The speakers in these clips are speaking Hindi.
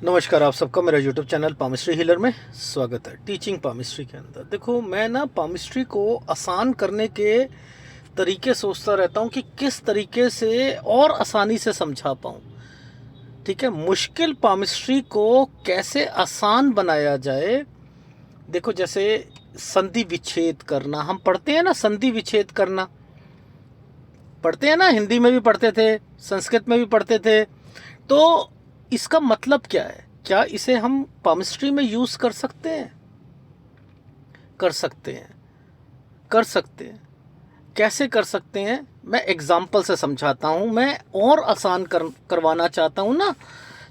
नमस्कार, आप सबका मेरा यूट्यूब चैनल पामिस्ट्री हीलर में स्वागत है। टीचिंग पामिस्ट्री के अंदर देखो, मैं ना पामिस्ट्री को आसान करने के तरीके सोचता रहता हूँ कि किस तरीके से और आसानी से समझा पाऊँ। ठीक है, मुश्किल पामिस्ट्री को कैसे आसान बनाया जाए। देखो, जैसे संधि विच्छेद करना हम पढ़ते हैं ना, संधि विच्छेद करना पढ़ते हैं ना, हिंदी में भी पढ़ते थे, संस्कृत में भी पढ़ते थे। तो इसका मतलब क्या है? क्या इसे हम पामिस्ट्री में यूज़ कर सकते हैं? कर सकते हैं, कर सकते हैं। कैसे कर सकते हैं, मैं एग्जाम्पल से समझाता हूँ। मैं और आसान करवाना चाहता हूँ ना।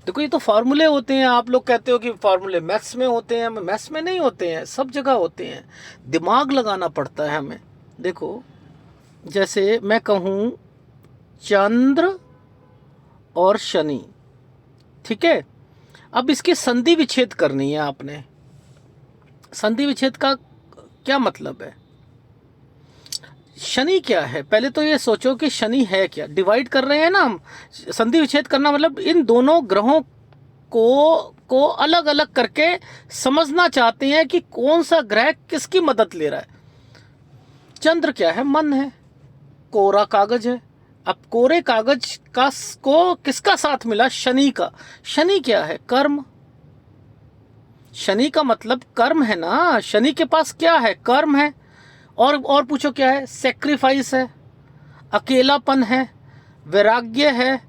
देखो, ये तो फार्मूले होते हैं। आप लोग कहते हो कि फार्मूले मैथ्स में होते हैं। मैथ्स में नहीं होते हैं, सब जगह होते हैं। दिमाग लगाना पड़ता है हमें। देखो, जैसे मैं कहूँ चंद्र और शनि, ठीक है। अब इसकी संधि विच्छेद करनी है आपने। संधि विच्छेद का क्या मतलब है? शनि क्या है? पहले तो ये सोचो कि शनि है क्या। डिवाइड कर रहे हैं ना हम। संधि विच्छेद करना मतलब इन दोनों ग्रहों को अलग अलग करके समझना चाहते हैं कि कौन सा ग्रह किसकी मदद ले रहा है। चंद्र क्या है? मन है, कोरा कागज है। अब कोरे कागज का को किसका साथ मिला? शनि का। शनि क्या है? कर्म। शनि का मतलब कर्म है ना। शनि के पास क्या है? कर्म है। और पूछो क्या है? सेक्रीफाइस है, अकेलापन है, वैराग्य है,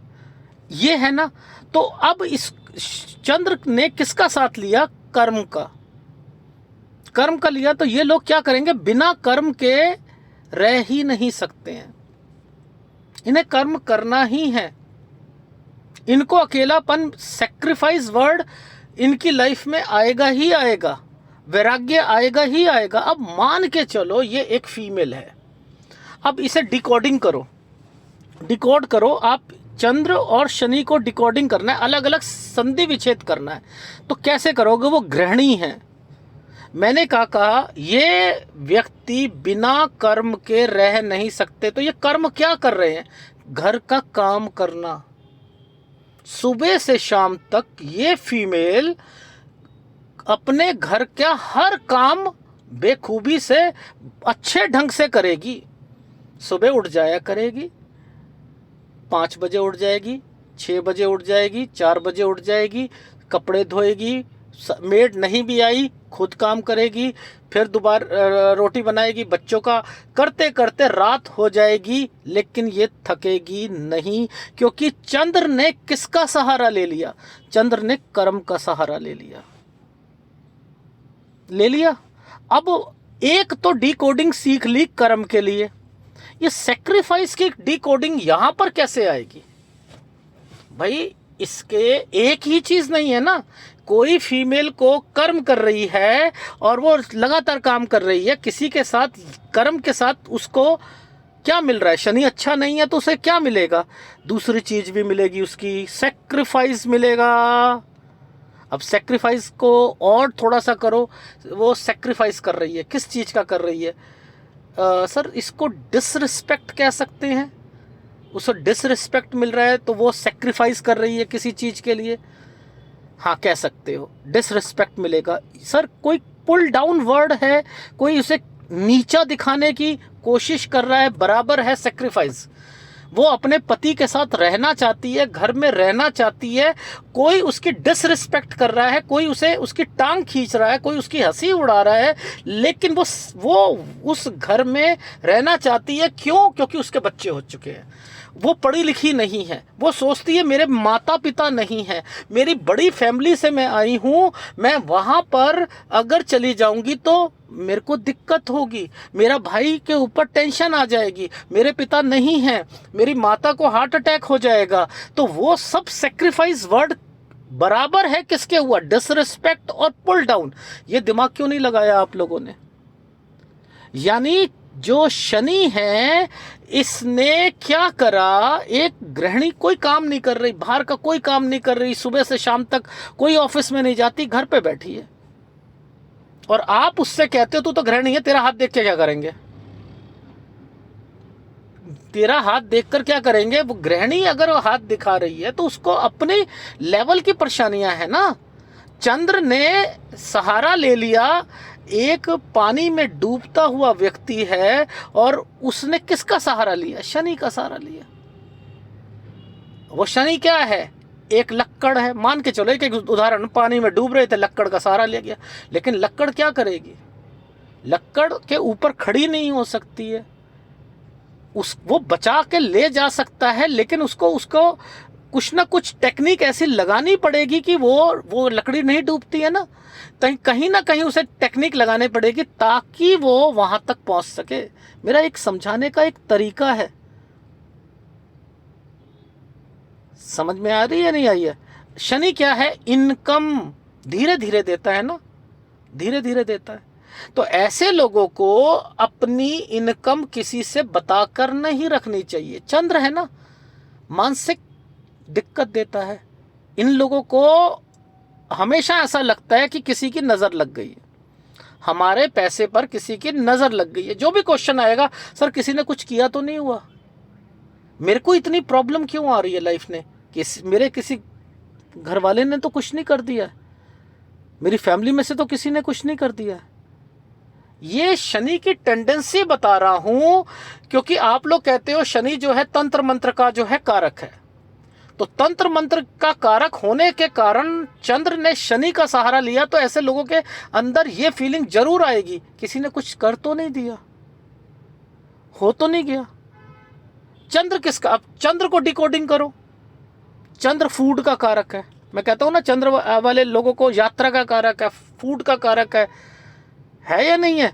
ये है ना। तो अब इस चंद्र ने किसका साथ लिया? कर्म का। कर्म का लिया तो ये लोग क्या करेंगे? बिना कर्म के रह ही नहीं सकते हैं। इन्हें कर्म करना ही है। इनको अकेलापन, सेक्रीफाइस वर्ड इनकी लाइफ में आएगा ही आएगा, वैराग्य आएगा ही आएगा। अब मान के चलो ये एक फीमेल है। अब इसे डिकोडिंग करो, डिकोड करो आप। चंद्र और शनि को डिकोडिंग करना है, अलग अलग संधि विच्छेद करना है। तो कैसे करोगे? वो गृहिणी है। मैंने कहा ये व्यक्ति बिना कर्म के रह नहीं सकते। तो ये कर्म क्या कर रहे हैं? घर का काम करना। सुबह से शाम तक ये फीमेल अपने घर का हर काम बेखूबी से, अच्छे ढंग से करेगी। सुबह उठ जाया करेगी, 5 बजे उठ जाएगी, 6 बजे उठ जाएगी, 4 बजे उठ जाएगी, कपड़े धोएगी, मेड नहीं भी आई खुद काम करेगी, फिर दोबारा रोटी बनाएगी, बच्चों का करते करते रात हो जाएगी। लेकिन ये थकेगी नहीं, क्योंकि चंद्र ने किसका सहारा ले लिया? चंद्र ने कर्म का सहारा ले लिया। ले लिया। अब एक तो डिकोडिंग सीख ली कर्म के लिए। ये सेक्रीफाइस की डिकोडिंग यहां पर कैसे आएगी भाई? इसके एक ही चीज नहीं है ना। कोई फीमेल को कर्म कर रही है और वो लगातार काम कर रही है किसी के साथ, कर्म के साथ उसको क्या मिल रहा है? शनि अच्छा नहीं है तो उसे क्या मिलेगा? दूसरी चीज भी मिलेगी, उसकी सेक्रीफाइस मिलेगा। अब सेक्रीफाइस को और थोड़ा सा करो। वो सेक्रीफाइस कर रही है, किस चीज का कर रही है? सर, इसको डिसरिस्पेक्ट कह सकते हैं। उसे डिसरिस्पेक्ट मिल रहा है तो वो सेक्रीफाइस कर रही है किसी चीज के लिए। हाँ, कह सकते हो, डिसरिस्पेक्ट मिलेगा। सर, कोई पुल डाउन वर्ड है, कोई उसे नीचा दिखाने की कोशिश कर रहा है, बराबर है सेक्रीफाइस। वो अपने पति के साथ रहना चाहती है, घर में रहना चाहती है। कोई उसकी डिसरिस्पेक्ट कर रहा है, कोई उसे उसकी टांग खींच रहा है, कोई उसकी हंसी उड़ा रहा है, लेकिन वो उस घर में रहना चाहती है। क्यों? क्योंकि उसके बच्चे हो चुके हैं। वो पढ़ी लिखी नहीं है। वो सोचती है मेरे माता पिता नहीं है, मेरी बड़ी फैमिली से मैं आई हूँ, मैं वहाँ पर अगर चली जाऊँगी तो मेरे को दिक्कत होगी, मेरा भाई के ऊपर टेंशन आ जाएगी, मेरे पिता नहीं हैं, मेरी माता को हार्ट अटैक हो जाएगा। तो वो सब सेक्रीफाइस वर्ड बराबर है किसके हुआ? डिसरिस्पेक्ट और पुल डाउन। ये दिमाग क्यों नहीं लगाया आप लोगों ने? यानी जो शनि है, इसने क्या करा? एक गृहिणी कोई काम नहीं कर रही, बाहर का कोई काम नहीं कर रही, सुबह से शाम तक कोई ऑफिस में नहीं जाती, घर पे बैठी है। और आप उससे कहते हो तू तो गृहिणी है, तेरा हाथ देख के क्या करेंगे? तेरा हाथ देखकर क्या करेंगे, वो गृहिणी अगर वो हाथ दिखा रही है तो उसको अपने लेवल की परेशानियां है ना। चंद्र ने सहारा ले लिया, एक पानी में डूबता हुआ व्यक्ति है और उसने किसका सहारा लिया, शनि का सहारा लिया। वो शनि क्या है, एक लक्कड़ है, मान के चलो एक उदाहरण, पानी में डूब रहे थे, लक्कड़ का सहारा ले गया, लेकिन लक्कड़ क्या करेगी, लक्कड़ के ऊपर खड़ी नहीं हो सकती है, वो बचा के ले जा सकता है, लेकिन उसको कुछ ना कुछ टेक्निक ऐसी लगानी पड़ेगी कि वो लकड़ी नहीं डूबती है ना, कहीं ना कहीं उसे टेक्निक लगानी पड़ेगी ताकि वो वहां तक पहुंच सके। मेरा एक समझाने का एक तरीका है, समझ में आ रही है नहीं आई है। शनि क्या है, इनकम धीरे धीरे देता है ना, धीरे धीरे देता है। तो ऐसे लोगों को अपनी इनकम किसी से बताकर नहीं रखनी चाहिए। चंद्र है ना, मानसिक दिक्कत देता है। इन लोगों को हमेशा ऐसा लगता है कि किसी की नज़र लग गई है, हमारे पैसे पर किसी की नज़र लग गई है। जो भी क्वेश्चन आएगा, सर किसी ने कुछ किया तो नहीं हुआ, मेरे को इतनी प्रॉब्लम क्यों आ रही है लाइफ ने, मेरे किसी घर वाले ने तो कुछ नहीं कर दिया, मेरी फैमिली में से तो किसी ने कुछ नहीं कर दिया। ये शनि की टेंडेंसी बता रहा हूं, क्योंकि आप लोग कहते हो शनि जो है तंत्र मंत्र का जो है कारक है, तो तंत्र मंत्र का कारक होने के कारण चंद्र ने शनि का सहारा लिया, तो ऐसे लोगों के अंदर ये फीलिंग जरूर आएगी, किसी ने कुछ कर तो नहीं दिया, हो तो नहीं गया। चंद्र किसका, अब चंद्र को डिकोडिंग करो। चंद्र फूड का कारक है, मैं कहता हूं ना, चंद्र वाले लोगों को यात्रा का कारक है, फूड का कारक है या नहीं है,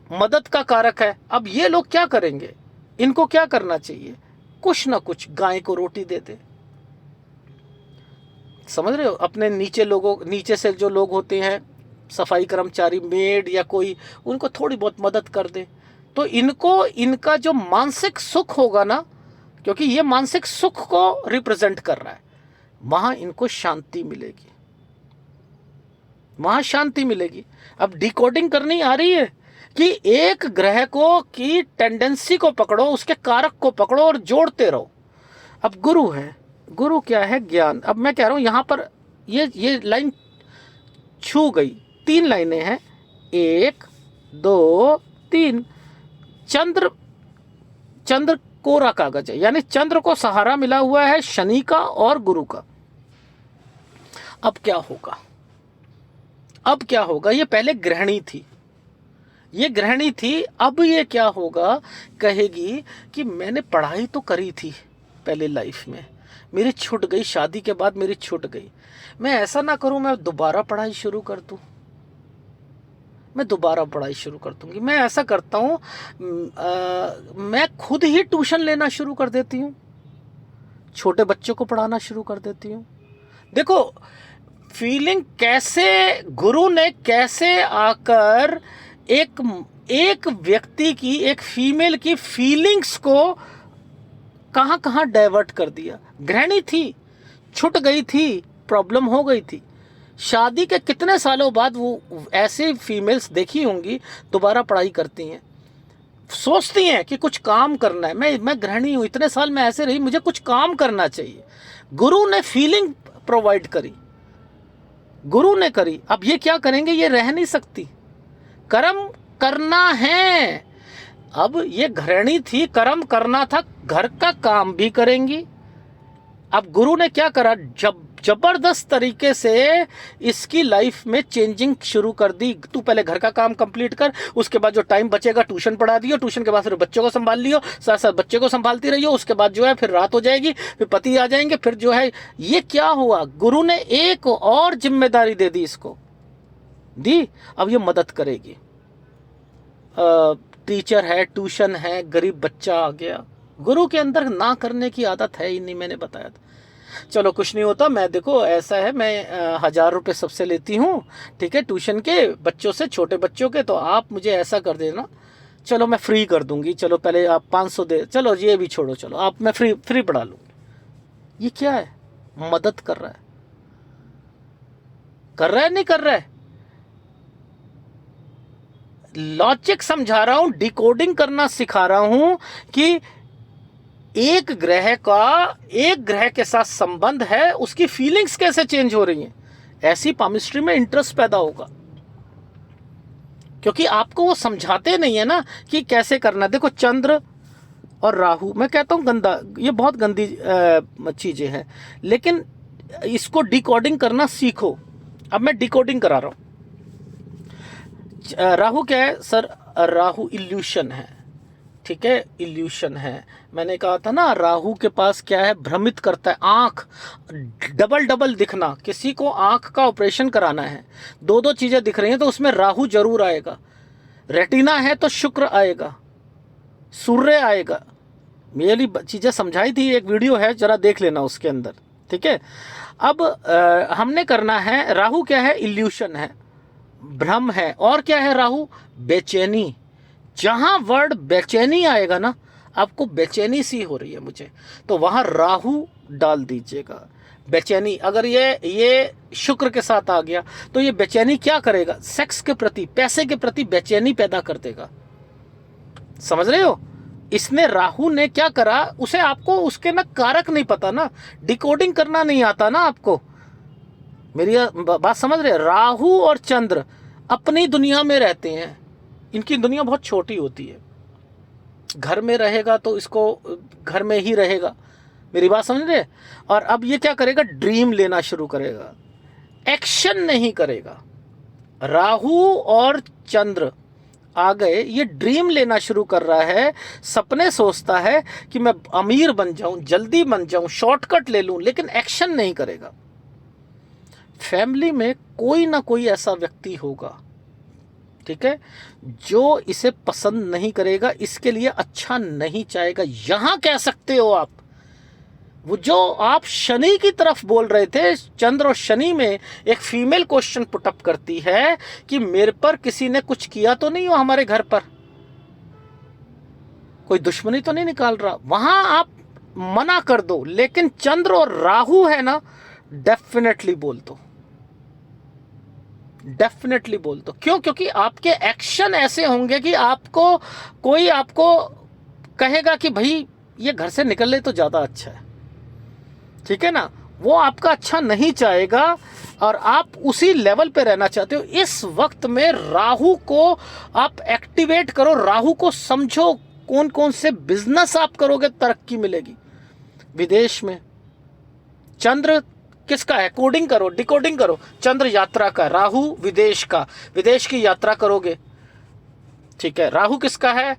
मदद का कारक है। अब ये लोग क्या करेंगे, इनको क्या करना चाहिए, कुछ ना कुछ गाय को रोटी दे दे, समझ रहे हो। अपने नीचे से जो लोग होते हैं, सफाई कर्मचारी, मेड या कोई, उनको थोड़ी बहुत मदद कर दे, तो इनका जो मानसिक सुख होगा ना, क्योंकि ये मानसिक सुख को रिप्रेजेंट कर रहा है, वहां इनको शांति मिलेगी, वहां शांति मिलेगी। अब डिकोडिंग करनी आ रही है कि एक ग्रह को की टेंडेंसी को पकड़ो, उसके कारक को पकड़ो और जोड़ते रहो। अब गुरु है, गुरु क्या है, ज्ञान। अब मैं कह रहा हूं यहां पर ये लाइन छू गई, 3 लाइनें हैं, 1 2 3। चंद्र कोरा कागज है, यानी चंद्र को सहारा मिला हुआ है शनि का और गुरु का। अब क्या होगा, अब क्या होगा, ये पहले गृहिणी थी, ये गृहिणी थी, अब ये क्या होगा, कहेगी कि मैंने पढ़ाई तो करी थी पहले लाइफ में, मेरी छूट गई, शादी के बाद मेरी छूट गई, मैं ऐसा ना करूं, मैं दोबारा पढ़ाई शुरू कर दूं, मैं दोबारा पढ़ाई शुरू कर दूंगी। मैं ऐसा करता हूं, मैं खुद ही ट्यूशन लेना शुरू कर देती हूं, छोटे बच्चों को पढ़ाना शुरू कर देती हूं। देखो फीलिंग कैसे, गुरु ने कैसे आकर एक व्यक्ति की, एक फीमेल की फीलिंग्स को कहां कहां डाइवर्ट कर दिया। गृहिणी थी, छूट गई थी, प्रॉब्लम हो गई थी, शादी के कितने सालों बाद वो ऐसे फीमेल्स देखी होंगी दोबारा पढ़ाई करती हैं, सोचती हैं कि कुछ काम करना है, मैं गृहिणी हूं, इतने साल मैं ऐसे रही, मुझे कुछ काम करना चाहिए। गुरु ने फीलिंग प्रोवाइड करी, गुरु ने करी। अब ये क्या करेंगे, ये रह नहीं सकती, कर्म करना है। अब ये गृहिणी थी, कर्म करना था, घर का काम भी करेंगी। अब गुरु ने क्या करा, जबरदस्त तरीके से इसकी लाइफ में चेंजिंग शुरू कर दी। तू पहले घर का काम कंप्लीट कर, उसके बाद जो टाइम बचेगा ट्यूशन पढ़ा दियो, ट्यूशन के बाद फिर बच्चों को संभाल लियो, साथ साथ बच्चे को संभालती रहियो, उसके बाद जो है फिर रात हो जाएगी, फिर पति आ जाएंगे, फिर जो है ये क्या हुआ, गुरु ने एक और जिम्मेदारी दे दी इसको, दी। अब ये मदद करेगी, टीचर है, ट्यूशन है, गरीब बच्चा आ गया, गुरु के अंदर ना करने की आदत है ही नहीं, मैंने बताया था। चलो कुछ नहीं होता, मैं देखो ऐसा है, मैं 1000 रुपये सबसे लेती हूँ, ठीक है, ट्यूशन के बच्चों से, छोटे बच्चों के, तो आप मुझे ऐसा कर देना, चलो मैं फ्री कर दूंगी, चलो पहले आप 500 दे, चलो ये भी छोड़ो, चलो आप, मैं फ्री पढ़ा लूँगी। ये क्या है, मदद कर रहा है, कर रहा है नहीं कर रहा है, लॉजिक समझा रहा हूं, डिकोडिंग करना सिखा रहा हूं कि एक ग्रह का एक ग्रह के साथ संबंध है, उसकी फीलिंग्स कैसे चेंज हो रही हैं, ऐसी पामिस्ट्री में इंटरेस्ट पैदा होगा। क्योंकि आपको वो समझाते नहीं है ना कि कैसे करना। देखो चंद्र और राहु, मैं कहता हूँ गंदा, ये बहुत गंदी चीजें हैं, लेकिन इसको डिकोडिंग करना सीखो। अब मैं डिकोडिंग करा रहा हूं। राहु क्या है सर? राहु इल्यूशन है, ठीक है, इल्यूशन है। मैंने कहा था ना, राहु के पास क्या है? भ्रमित करता है, आंख डबल डबल दिखना। किसी को आंख का ऑपरेशन कराना है, दो दो चीजें दिख रही हैं, तो उसमें राहु जरूर आएगा। रेटिना है तो शुक्र आएगा, सूर्य आएगा। मेरी चीजें समझाई थी, एक वीडियो है, जरा देख लेना उसके अंदर, ठीक है। अब हमने करना है, राहु क्या है? इल्यूशन है, भ्रम है। और क्या है राहु? बेचैनी। जहां वर्ड बेचैनी आएगा ना, आपको बेचैनी सी हो रही है मुझे, तो वहां राहु डाल दीजिएगा। बेचैनी, अगर ये शुक्र के साथ आ गया तो ये बेचैनी क्या करेगा? सेक्स के प्रति, पैसे के प्रति बेचैनी पैदा कर देगा। समझ रहे हो? इसने, राहु ने क्या करा? उसे, आपको उसके ना कारक नहीं पता ना, डिकोडिंग करना नहीं आता ना आपको। मेरी बात समझ रहे? राहु और चंद्र अपनी दुनिया में रहते हैं, इनकी दुनिया बहुत छोटी होती है। घर में रहेगा तो इसको घर में ही रहेगा। मेरी बात समझ रहे? और अब ये क्या करेगा? ड्रीम लेना शुरू करेगा, एक्शन नहीं करेगा। राहु और चंद्र आ गए, ये ड्रीम लेना शुरू कर रहा है, सपने सोचता है कि मैं अमीर बन जाऊं, जल्दी बन जाऊं, शॉर्टकट ले लूं, लेकिन एक्शन नहीं करेगा। फैमिली में कोई ना कोई ऐसा व्यक्ति होगा, ठीक है, जो इसे पसंद नहीं करेगा, इसके लिए अच्छा नहीं चाहेगा। यहां कह सकते हो आप, वो जो आप शनि की तरफ बोल रहे थे, चंद्र और शनि में एक फीमेल क्वेश्चन पुटअप करती है कि मेरे पर किसी ने कुछ किया तो नहीं हो, हमारे घर पर कोई दुश्मनी तो नहीं निकाल रहा, वहां आप मना कर दो। लेकिन चंद्र और राहु है ना, डेफिनेटली बोल दो, डेफिनेटली बोल दो। क्यों? क्योंकि आपके एक्शन ऐसे होंगे कि आपको कोई आपको कहेगा कि भाई ये घर से निकल ले तो ज्यादा अच्छा है, ठीक है ना, वो आपका अच्छा नहीं चाहेगा और आप उसी लेवल पे रहना चाहते हो। इस वक्त में राहु को आप एक्टिवेट करो, राहु को समझो, कौन कौन से बिजनेस आप करोगे, तरक्की मिलेगी विदेश में। चंद्र किसका है? कोडिंग करो, डिकोडिंग करो। चंद्र यात्रा का, राहु विदेश का, विदेश की यात्रा करोगे, ठीक है। राहु किसका है?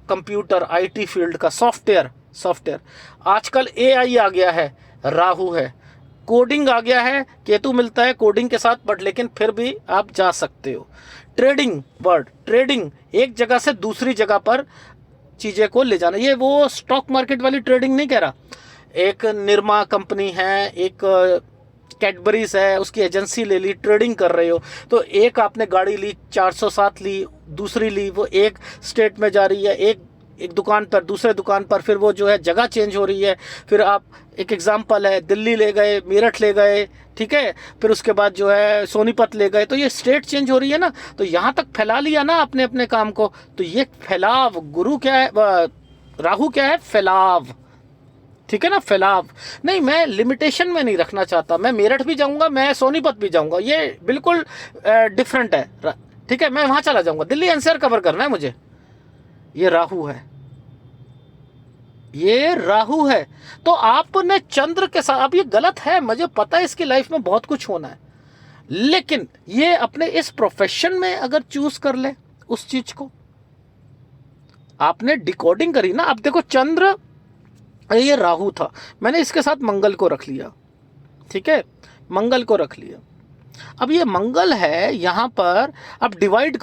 कंप्यूटर, आईटी फील्ड का, सॉफ्टवेयर। आजकल एआई आ गया है, राहु है। कोडिंग आ गया है, केतु मिलता है कोडिंग के साथ, बट लेकिन फिर भी आप जा सकते हो। ट्रेडिंग, वर्ड ट्रेडिंग, एक जगह से दूसरी जगह पर चीजें को ले जाना। ये वो स्टॉक मार्केट वाली ट्रेडिंग नहीं कह रहा। एक निरमा कंपनी है, एक कैडबरीज है, उसकी एजेंसी ले ली, ट्रेडिंग कर रहे हो, तो एक आपने गाड़ी ली, 407 ली, दूसरी ली, वो एक स्टेट में जा रही है, एक दुकान पर, दूसरे दुकान पर, फिर वो जो है जगह चेंज हो रही है। फिर आप, एक एग्जांपल है, दिल्ली ले गए, मेरठ ले गए, ठीक है, फिर उसके बाद जो है सोनीपत ले गए, तो ये स्टेट चेंज हो रही है ना, तो यहाँ तक फैला लिया ना अपने अपने काम को। तो ये फैलाव, गुरु क्या है, राहु क्या है? फैलाव, ठीक है ना, फैलाव। नहीं, मैं लिमिटेशन में नहीं रखना चाहता, मैं मेरठ भी जाऊंगा, मैं सोनीपत भी जाऊंगा, ये बिल्कुल डिफरेंट है, ठीक है, मैं वहां चला जाऊंगा, दिल्ली एनसीआर कवर करना है मुझे। ये राहु है, ये राहु है। तो आपने चंद्र के साथ, अब ये गलत है, मुझे पता है इसकी लाइफ में बहुत कुछ होना है, लेकिन ये अपने इस प्रोफेशन में अगर चूज कर ले उस चीज को, आपने डिकोडिंग करी ना। अब देखो चंद्र, ये राहु था, मैंने इसके साथ मंगल को रख लिया, ठीक है, मंगल को रख लिया। अब ये मंगल है, यहां पर अब डिवाइड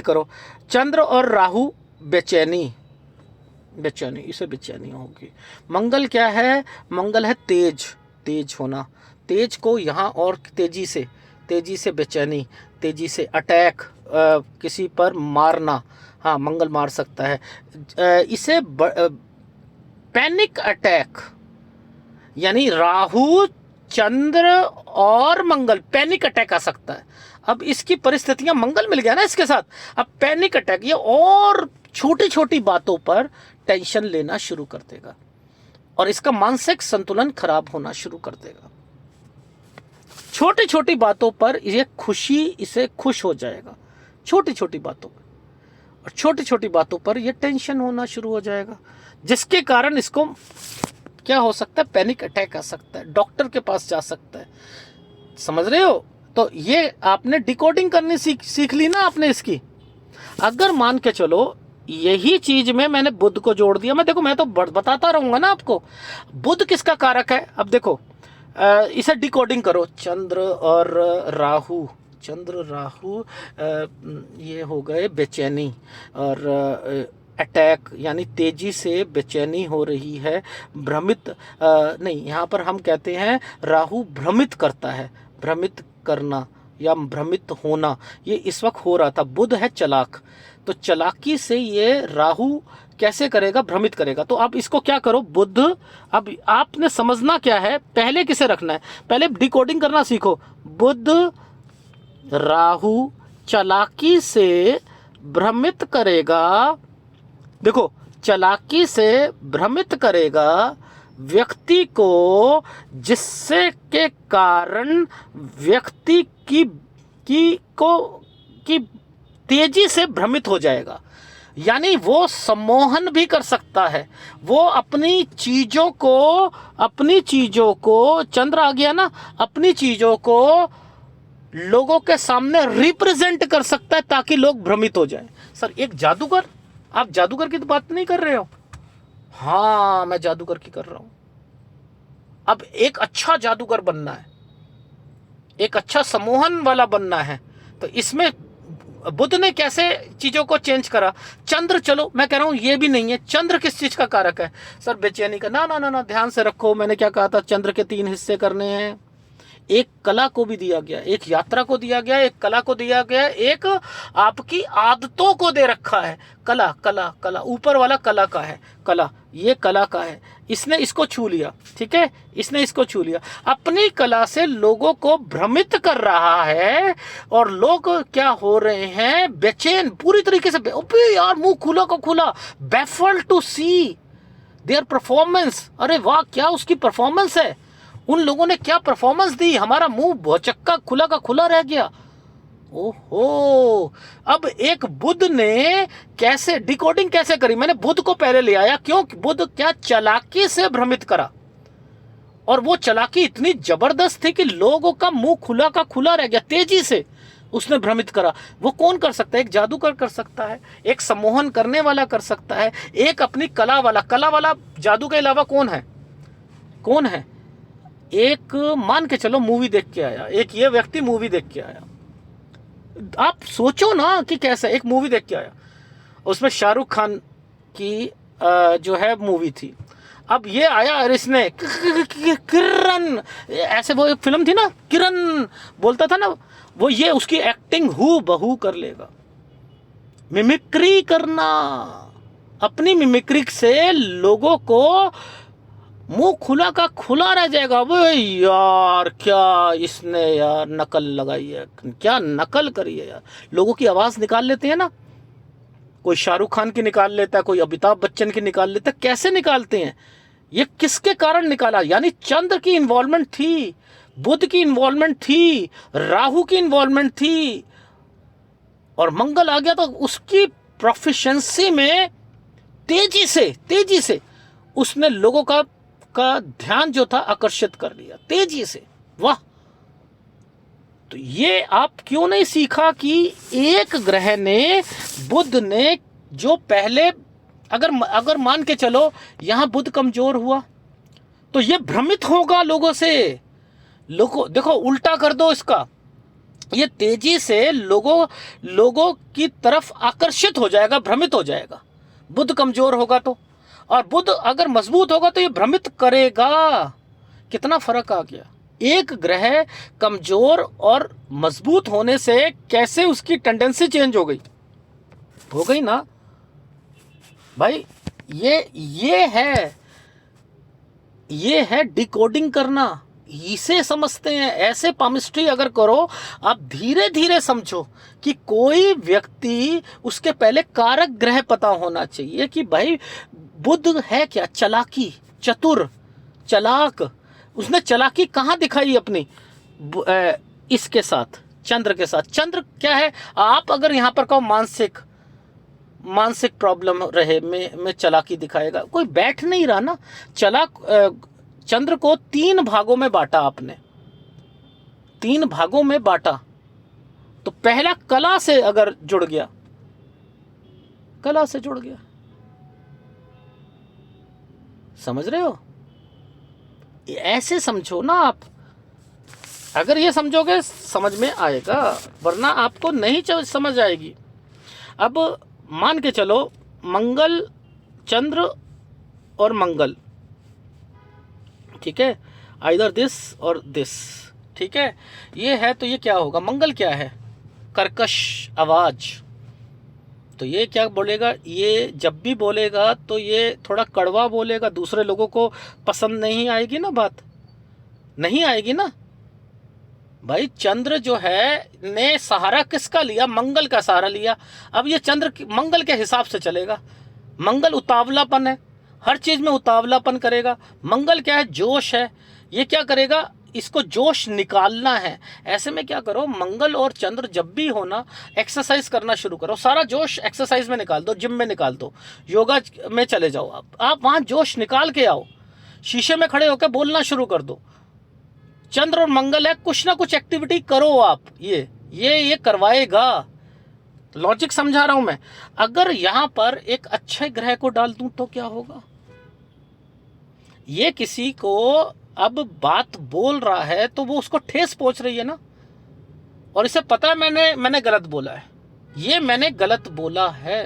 करो, चंद्र और राहु, बेचैनी, इसे बेचैनी होगी। मंगल क्या है? मंगल है तेज होना, तेज को यहाँ और तेजी से बेचैनी, तेजी से अटैक, किसी पर मारना, हाँ मंगल मार सकता है। इसे पैनिक अटैक, यानी राहु, चंद्र और मंगल, पैनिक अटैक आ सकता है। अब इसकी परिस्थितियां, मंगल मिल गया ना इसके साथ, अब पैनिक अटैक, ये और छोटी छोटी बातों पर टेंशन लेना शुरू कर देगा और इसका मानसिक संतुलन खराब होना शुरू कर देगा। छोटी छोटी बातों पर ये खुशी इसे खुश हो जाएगा, छोटी छोटी बातों पर, और छोटी छोटी बातों पर ये टेंशन होना शुरू हो जाएगा, जिसके कारण इसको क्या हो सकता है, पैनिक अटैक आ सकता है, डॉक्टर के पास जा सकता है। समझ रहे हो? तो ये आपने डिकोडिंग करनी सीख ली ना आपने इसकी। अगर मान के चलो यही चीज में मैंने बुध को जोड़ दिया, मैं देखो मैं तो बताता रहूंगा ना आपको। बुध किसका कारक है? अब देखो इसे डिकोडिंग करो, चंद्र और राहु, चंद्र राहु ये हो गए बेचैनी और अटैक, यानी तेजी से बेचैनी हो रही है, भ्रमित नहीं, यहाँ पर हम कहते हैं राहु भ्रमित करता है, भ्रमित करना या भ्रमित होना, ये इस वक्त हो रहा था। बुध है चलाक, तो चलाकी से ये राहु कैसे करेगा, भ्रमित करेगा। तो आप इसको क्या करो, बुध, अब आपने समझना क्या है, पहले किसे रखना है, पहले डिकोडिंग करना सीखो। बुध राहु चालाकी से भ्रमित करेगा, देखो चालाकी से भ्रमित करेगा व्यक्ति को, जिससे के कारण व्यक्ति की तेजी से भ्रमित हो जाएगा। यानी वो सम्मोहन भी कर सकता है, वो अपनी चीजों को चंद्र आ गया ना, अपनी चीजों को लोगों के सामने रिप्रेजेंट कर सकता है ताकि लोग भ्रमित हो जाएं। सर एक जादूगर, आप जादूगर की तो बात नहीं कर रहे हो? हाँ मैं जादूगर की कर रहा हूं। अब एक अच्छा जादूगर बनना है, एक अच्छा सम्मोहन वाला बनना है, तो इसमें बुध ने कैसे चीजों को चेंज करा। चंद्र, चलो मैं कह रहा हूं ये भी नहीं है, चंद्र किस चीज का कारक है? सर बेचैनी का। ना ना ना ना, ध्यान से रखो, मैंने क्या कहा था, चंद्र के 3 हिस्से करने हैं। एक कला को भी दिया गया, एक यात्रा को दिया गया, एक कला को दिया गया, एक आपकी आदतों को दे रखा है। कला कला कला, ऊपर वाला कला का है, कला, ये कला का है, इसने इसको छू लिया, ठीक है, इसने इसको छू लिया, अपनी कला से लोगों को भ्रमित कर रहा है और लोग क्या हो रहे हैं, बेचैन पूरी तरीके से, यार मुंह खुला का खुला, baffle to see their performance. अरे वाह क्या उसकी परफॉर्मेंस है, उन लोगों ने क्या परफॉर्मेंस दी, हमारा मुंह भौचक्का खुला का खुला रह गया। ओहो, अब एक बुध ने कैसे डिकोडिंग कैसे करी, मैंने बुध को पहले ले आया, क्यों, बुध क्या चालाकी से भ्रमित करा, और वो चालाकी इतनी जबरदस्त थी कि लोगों का मुंह खुला का खुला रह गया, तेजी से उसने भ्रमित करा। वो कौन कर सकता है? एक जादूगर कर सकता है, एक सम्मोहन करने वाला कर सकता है, एक अपनी कला वाला जादू के अलावा कौन है, कौन है? एक मान के चलो मूवी देख के आया, एक ये व्यक्ति मूवी देख के आया, आप सोचो ना कि कैसा, एक मूवी देख के आया, उसमें शाहरुख खान की जो है मूवी थी, अब ये आया और इसने किरण, ऐसे वो एक फिल्म थी ना, किरण बोलता था ना, वो ये उसकी एक्टिंग हू बहू कर लेगा। मिमिक्री करना, अपनी मिमिक्री से लोगों को मुंह खुला का खुला रह जाएगा। वो यार क्या इसने यार नकल लगाई है, क्या नकल करी है यार। लोगों की आवाज निकाल लेते हैं ना, कोई शाहरुख खान की निकाल लेता है, कोई अमिताभ बच्चन की निकाल लेता है, कैसे निकालते हैं, ये किसके कारण निकाला? यानी चंद्र की इन्वॉल्वमेंट थी, बुध की इन्वॉल्वमेंट थी, राहु की इन्वॉल्वमेंट थी, और मंगल आ गया तो उसकी प्रोफिशिएंसी में तेजी से उसने लोगों का ध्यान जो था आकर्षित कर लिया तेजी से। वाह, तो ये आप क्यों नहीं सीखा कि एक ग्रह ने, बुध ने, जो पहले अगर मान के चलो यहां बुध कमजोर हुआ तो ये भ्रमित होगा लोगों से, लोगों देखो उल्टा कर दो इसका, ये तेजी से लोगों की तरफ आकर्षित हो जाएगा, भ्रमित हो जाएगा। बुध कमजोर होगा तो, और बुध अगर मजबूत होगा तो ये भ्रमित करेगा। कितना फर्क आ गया, एक ग्रह कमजोर और मजबूत होने से कैसे उसकी टेंडेंसी चेंज हो गई ना भाई। ये है डिकोडिंग करना, इसे समझते हैं। ऐसे पामिस्ट्री अगर करो, आप धीरे धीरे समझो कि कोई व्यक्ति, उसके पहले कारक ग्रह पता होना चाहिए कि भाई बुध है क्या? चालाकी, चतुर, चालाक। उसने चालाकी कहाँ दिखाई अपनी? इसके साथ, चंद्र के साथ। चंद्र क्या है? आप अगर यहाँ पर कहो मानसिक प्रॉब्लम रहे में चालाकी दिखाएगा, कोई बैठ नहीं रहा ना। चंद्र को 3 भागों में बांटा आपने, 3 भागों में बांटा। तो पहला कला से अगर जुड़ गया, कला से जुड़ गया, समझ रहे हो? ऐसे समझो ना आप। अगर ये समझोगे समझ में आएगा, वरना आपको नहीं समझ आएगी। अब मान के चलो मंगल, चंद्र और मंगल, ठीक है, आइदर दिस और दिस, ठीक है, ये है। तो ये क्या होगा? मंगल क्या है? कर्कश आवाज। तो ये क्या बोलेगा? ये जब भी बोलेगा तो ये थोड़ा कड़वा बोलेगा, दूसरे लोगों को पसंद नहीं आएगी ना, बात नहीं आएगी ना भाई। चंद्र जो है ने सहारा किसका लिया? मंगल का सहारा लिया। अब ये मंगल के हिसाब से चलेगा। मंगल उतावलापन है, हर चीज में उतावलापन करेगा। मंगल क्या है? जोश है। ये क्या करेगा? इसको जोश निकालना है। ऐसे में क्या करो, मंगल और चंद्र जब भी हो ना, एक्सरसाइज करना शुरू करो। सारा जोश एक्सरसाइज में निकाल दो, जिम में निकाल दो, योगा में चले जाओ। आप वहां जोश निकाल के आओ। शीशे में खड़े होकर बोलना शुरू कर दो। चंद्र और मंगल है, कुछ ना कुछ एक्टिविटी करो आप। ये करवाएगा। लॉजिक समझा रहा हूं मैं। अगर यहां पर एक अच्छे ग्रह को डाल दूं तो क्या होगा? ये किसी को अब बात बोल रहा है तो वो उसको ठेस पहुंच रही है ना, और इसे पता है मैंने गलत बोला है, ये मैंने गलत बोला है,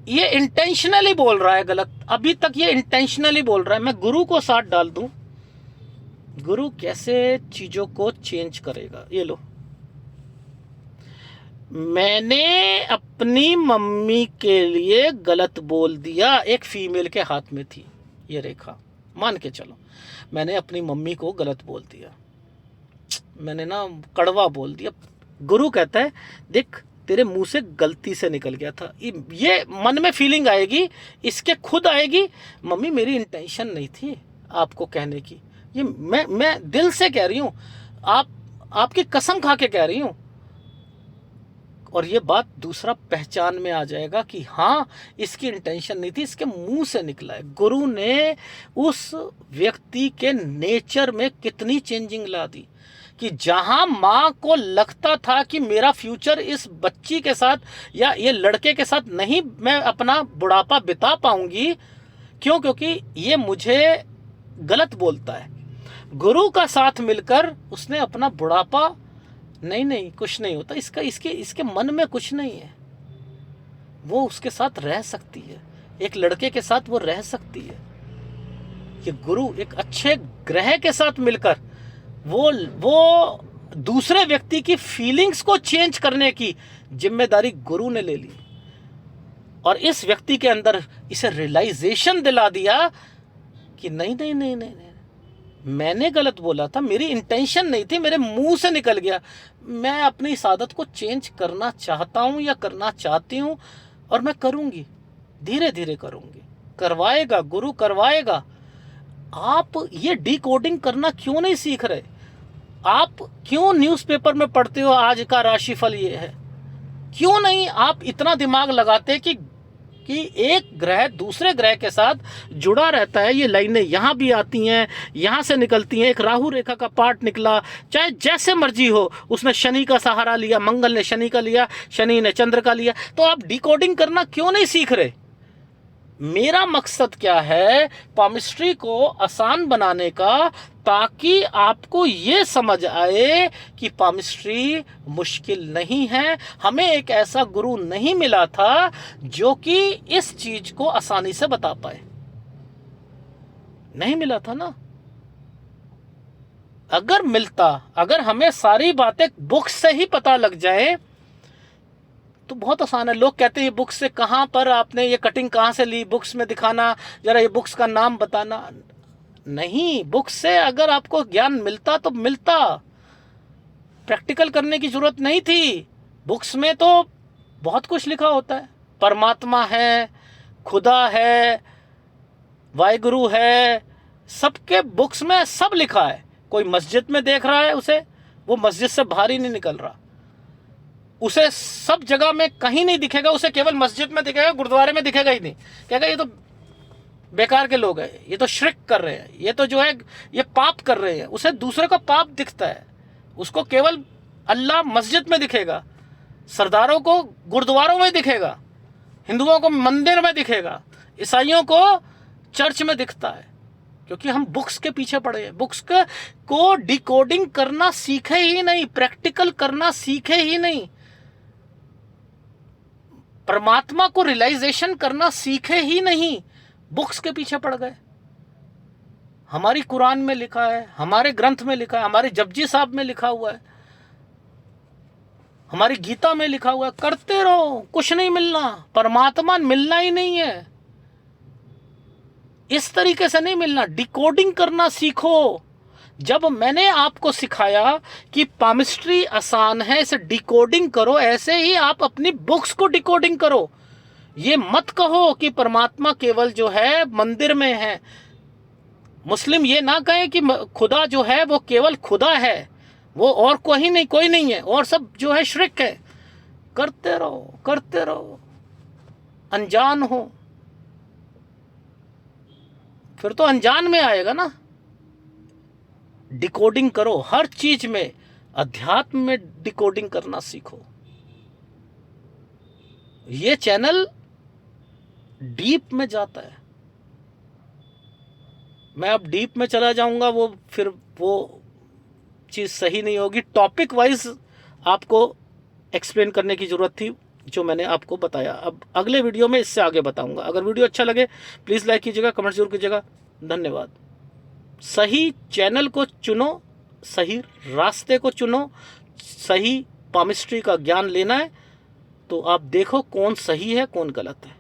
ये इंटेंशनली बोल रहा है गलत। अभी तक ये इंटेंशनली बोल रहा है। मैं गुरु को साथ डाल दूं, गुरु कैसे चीजों को चेंज करेगा। ये लो, मैंने अपनी मम्मी के लिए गलत बोल दिया। एक फीमेल के हाथ में थी ये रेखा, मान के चलो मैंने अपनी मम्मी को गलत बोल दिया, मैंने ना कड़वा बोल दिया। गुरु कहता है देख तेरे मुंह से गलती से निकल गया था। ये मन में फीलिंग आएगी, इसके खुद आएगी, मम्मी मेरी इंटेंशन नहीं थी आपको कहने की। ये मैं दिल से कह रही हूं, आपकी कसम खा के कह रही हूं। और ये बात दूसरा पहचान में आ जाएगा कि हाँ इसकी इंटेंशन नहीं थी, इसके मुंह से निकला है। गुरु ने उस व्यक्ति के नेचर में कितनी चेंजिंग ला दी कि जहां माँ को लगता था कि मेरा फ्यूचर इस बच्ची के साथ या ये लड़के के साथ नहीं मैं अपना बुढ़ापा बिता पाऊंगी, क्योंकि ये मुझे गलत बोलता है। गुरु का साथ मिलकर उसने अपना बुढ़ापा, नहीं कुछ नहीं होता, इसके मन में कुछ नहीं है, वो उसके साथ रह सकती है, एक लड़के के साथ वो रह सकती है। ये गुरु एक अच्छे ग्रह के साथ मिलकर वो दूसरे व्यक्ति की फीलिंग्स को चेंज करने की जिम्मेदारी गुरु ने ले ली, और इस व्यक्ति के अंदर इसे रियलाइजेशन दिला दिया कि नहीं मैंने गलत बोला था, मेरी इंटेंशन नहीं थी, मेरे मुंह से निकल गया। मैं अपनी इस आदत को चेंज करना चाहता हूं या करना चाहती हूं, और मैं करूंगी, धीरे धीरे करूंगी। करवाएगा गुरु, करवाएगा। आप ये डिकोडिंग करना क्यों नहीं सीख रहे? आप क्यों न्यूज़पेपर में पढ़ते हो आज का राशिफल ये है? क्यों नहीं आप इतना दिमाग लगाते कि एक ग्रह दूसरे ग्रह के साथ जुड़ा रहता है। ये लाइनें यहाँ भी आती हैं, यहाँ से निकलती हैं, एक राहु रेखा का पार्ट निकला, चाहे जैसे मर्जी हो। उसने शनि का सहारा लिया, मंगल ने शनि का लिया, शनि ने चंद्र का लिया। तो आप डिकोडिंग करना क्यों नहीं सीख रहे? मेरा मकसद क्या है? पामिस्ट्री को आसान बनाने का, ताकि आपको ये समझ आए कि पामिस्ट्री मुश्किल नहीं है। हमें एक ऐसा गुरु नहीं मिला था जो कि इस चीज को आसानी से बता पाए, नहीं मिला था ना। अगर मिलता, अगर हमें सारी बातें बुक्स से ही पता लग जाए तो बहुत आसान है। लोग कहते हैं ये बुक्स से कहां पर आपने ये कटिंग कहां से ली, बुक्स में दिखाना जरा, ये बुक्स का नाम बताना। नहीं, बुक्स से अगर आपको ज्ञान मिलता तो मिलता, प्रैक्टिकल करने की जरूरत नहीं थी। बुक्स में तो बहुत कुछ लिखा होता है, परमात्मा है, खुदा है, वाहिगुरु है, सबके बुक्स में सब लिखा है। कोई मस्जिद में देख रहा है उसे, वो मस्जिद से बाहर ही नहीं निकल रहा। उसे सब जगह में कहीं नहीं दिखेगा, उसे केवल मस्जिद में दिखेगा, गुरुद्वारे में दिखेगा ही नहीं। कहेगा ये तो बेकार के लोग हैं, ये तो शिरक कर रहे हैं, ये तो जो है ये पाप कर रहे हैं। उसे दूसरे का पाप दिखता है, उसको केवल अल्लाह मस्जिद में दिखेगा, सरदारों को गुरुद्वारों में दिखेगा, हिंदुओं को मंदिर में दिखेगा, ईसाइयों को चर्च में दिखता है। क्योंकि हम बुक्स के पीछे पड़े हैं, बुक्स को डिकोडिंग करना सीखे ही नहीं, प्रैक्टिकल करना सीखे ही नहीं, परमात्मा को रियलाइजेशन करना सीखे ही नहीं, बुक्स के पीछे पड़ गए। हमारी कुरान में लिखा है, हमारे ग्रंथ में लिखा है, हमारे जपजी साहब में लिखा हुआ है, हमारी गीता में लिखा हुआ है, करते रहो, कुछ नहीं मिलना, परमात्मा मिलना ही नहीं है, इस तरीके से नहीं मिलना। डिकोडिंग करना सीखो। जब मैंने आपको सिखाया कि पामिस्ट्री आसान है, इसे डिकोडिंग करो, ऐसे ही आप अपनी बुक्स को डिकोडिंग करो। ये मत कहो कि परमात्मा केवल जो है मंदिर में है। मुस्लिम ये ना कहें कि खुदा जो है वो केवल खुदा है, वो और कोई नहीं है, और सब जो है शिरक है। करते रहो, अनजान हो फिर तो अनजान में आएगा ना। डिकोडिंग करो, हर चीज में, अध्यात्म में डिकोडिंग करना सीखो। ये चैनल डीप में जाता है। मैं अब डीप में चला जाऊंगा, फिर वो चीज सही नहीं होगी। टॉपिक वाइज आपको एक्सप्लेन करने की जरूरत थी, जो मैंने आपको बताया। अब अगले वीडियो में इससे आगे बताऊंगा। अगर वीडियो अच्छा लगे प्लीज़ लाइक कीजिएगा, कमेंट जरूर कीजिएगा। धन्यवाद। सही चैनल को चुनो, सही रास्ते को चुनो, सही पामिस्ट्री का ज्ञान लेना है तो आप देखो कौन सही है कौन गलत है।